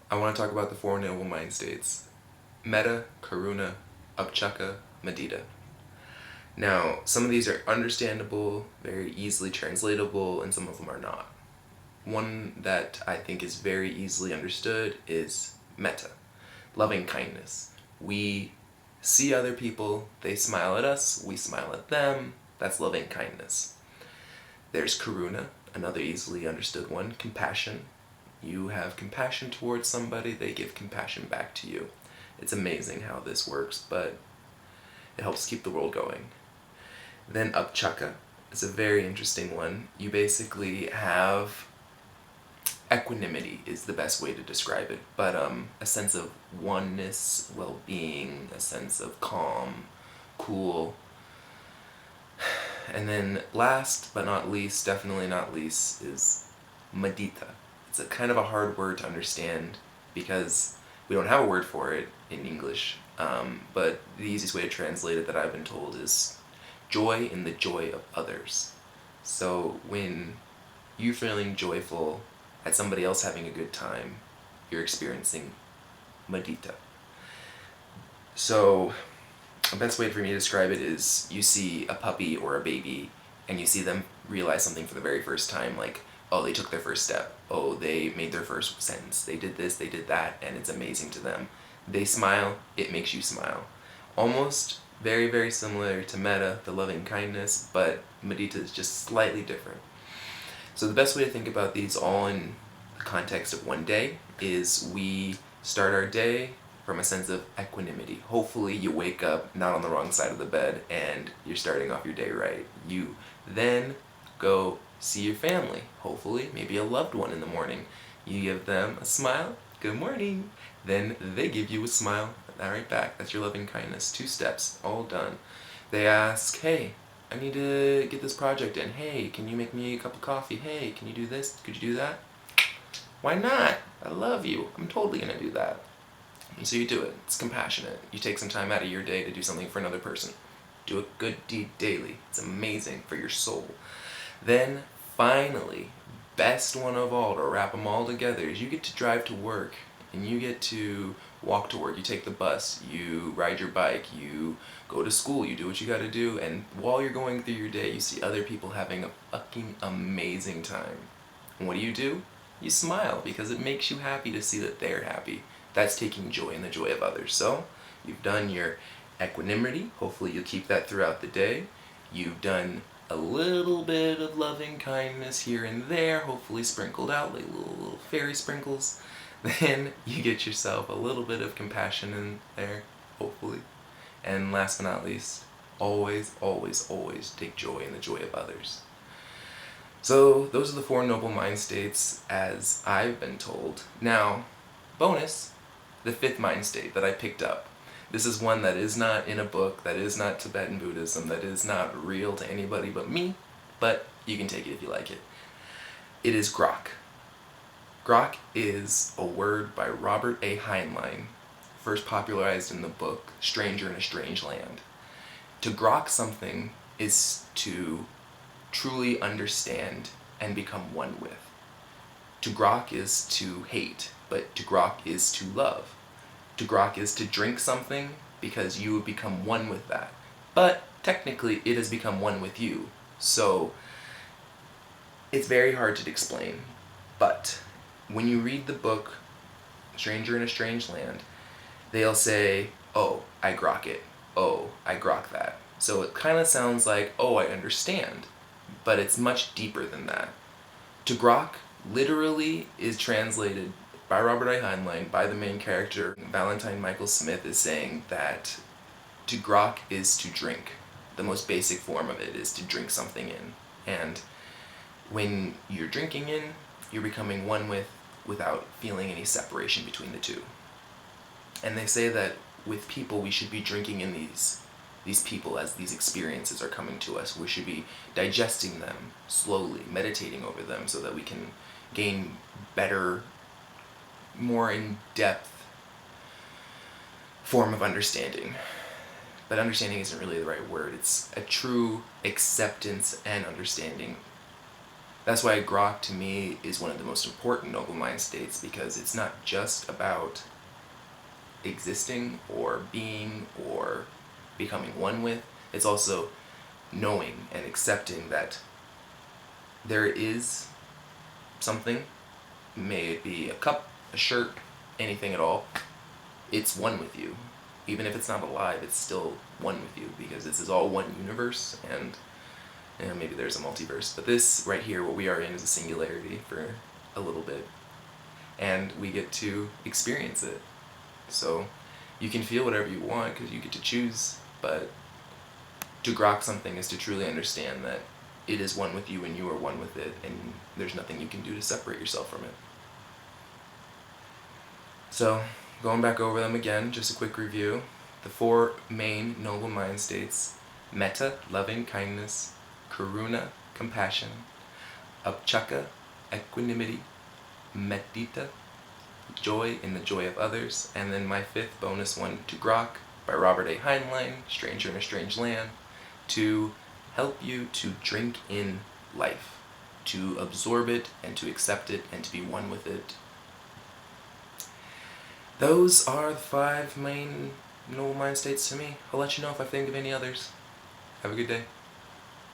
I want to talk about the Four Noble Mind States: Metta, Karuna, Upchaka, Mudita. Now, some of these are understandable, very easily translatable, and some of them are not. One that I think is very easily understood is metta, loving kindness. We see other people, they smile at us, we smile at them. That's loving kindness. There's karuna, another easily understood one, compassion. You have compassion towards somebody, they give compassion back to you. It's amazing how this works, but it helps keep the world going. Then upchaka is a very interesting one. You basically have equanimity is the best way to describe it, but a sense of oneness, well-being, a sense of calm, cool. And then last but not least, definitely not least, is mudita. It's a kind of a hard word to understand because we don't have a word for it in English, but the easiest way to translate it that I've been told is joy in the joy of others. So when you're feeling joyful at somebody else having a good time, you're experiencing mudita. So the best way for me to describe it is you see a puppy or a baby and you see them realize something for the very first time, like, oh, they took their first step, oh, they made their first sentence, they did this, they did that, and it's amazing to them. They smile, it makes you smile. Almost very, very similar to metta, the loving kindness, but mudita is just slightly different. So the best way to think about these all in the context of one day is we start our day from a sense of equanimity. Hopefully you wake up not on the wrong side of the bed and you're starting off your day right. You then go see your family, hopefully, maybe a loved one in the morning. You give them a smile, good morning. Then they give you a smile, that right back. That's your loving kindness. 2 steps, all done. They ask, hey, I need to get this project in. Hey, can you make me a cup of coffee? Hey, can you do this? Could you do that? Why not? I love you. I'm totally gonna do that. And so you do it. It's compassionate. You take some time out of your day to do something for another person. Do a good deed daily. It's amazing for your soul. Then, finally, best one of all, to wrap them all together, is you get to drive to work and you get to walk to work. You take the bus, you ride your bike, you go to school, you do what you gotta do, and while you're going through your day, you see other people having a fucking amazing time. And what do? You smile because it makes you happy to see that they're happy. That's taking joy in the joy of others. So, you've done your equanimity. Hopefully you'll keep that throughout the day. You've done a little bit of loving kindness here and there, hopefully sprinkled out like little fairy sprinkles. Then you get yourself a little bit of compassion in there, hopefully. And last but not least, always, always, always take joy in the joy of others. So those are the 4 noble mind states as I've been told. Now, bonus, the 5th mind state that I picked up. This is one that is not in a book, that is not Tibetan Buddhism, that is not real to anybody but me, but you can take it if you like it. It is grok. Grok is a word by Robert A. Heinlein, first popularized in the book Stranger in a Strange Land. To grok something is to truly understand and become one with. To grok is to hate, but to grok is to love. To grok is to drink something because you have become one with that. But technically it has become one with you. So it's very hard to explain. But when you read the book Stranger in a Strange Land, they'll say, oh, I grok it. Oh, I grok that. So it kind of sounds like, oh, I understand. But it's much deeper than that. To grok literally is translated by Robert A. Heinlein, by the main character, Valentine Michael Smith, is saying that to grok is to drink. The most basic form of it is to drink something in. And when you're drinking in, you're becoming one with without feeling any separation between the two. And they say that with people, we should be drinking in these people as these experiences are coming to us. We should be digesting them slowly, meditating over them so that we can gain better, more in-depth form of understanding. But understanding isn't really the right word. It's a true acceptance and understanding That's why grok to me is one of the most important noble mind states, because it's not just about existing or being or becoming one with. It's also knowing and accepting that there is something, may it be a cup, a shirt, anything at all, it's one with you. Even if it's not alive, it's still one with you, because this is all one universe, and maybe there's a multiverse. But this right here, what we are in, is a singularity for a little bit. And we get to experience it. So you can feel whatever you want because you get to choose, but to grok something is to truly understand that it is one with you and you are one with it, and there's nothing you can do to separate yourself from it. So, going back over them again, just a quick review. The 4 main noble mind states: metta, loving kindness; karuna, compassion; upchaka, equanimity; medita, joy in the joy of others; and then my 5th bonus one, to grok, by Robert A. Heinlein, Stranger in a Strange Land, to help you to drink in life, to absorb it and to accept it and to be one with it. Those are the 5 main noble mind states to me. I'll let you know if I think of any others. Have a good day.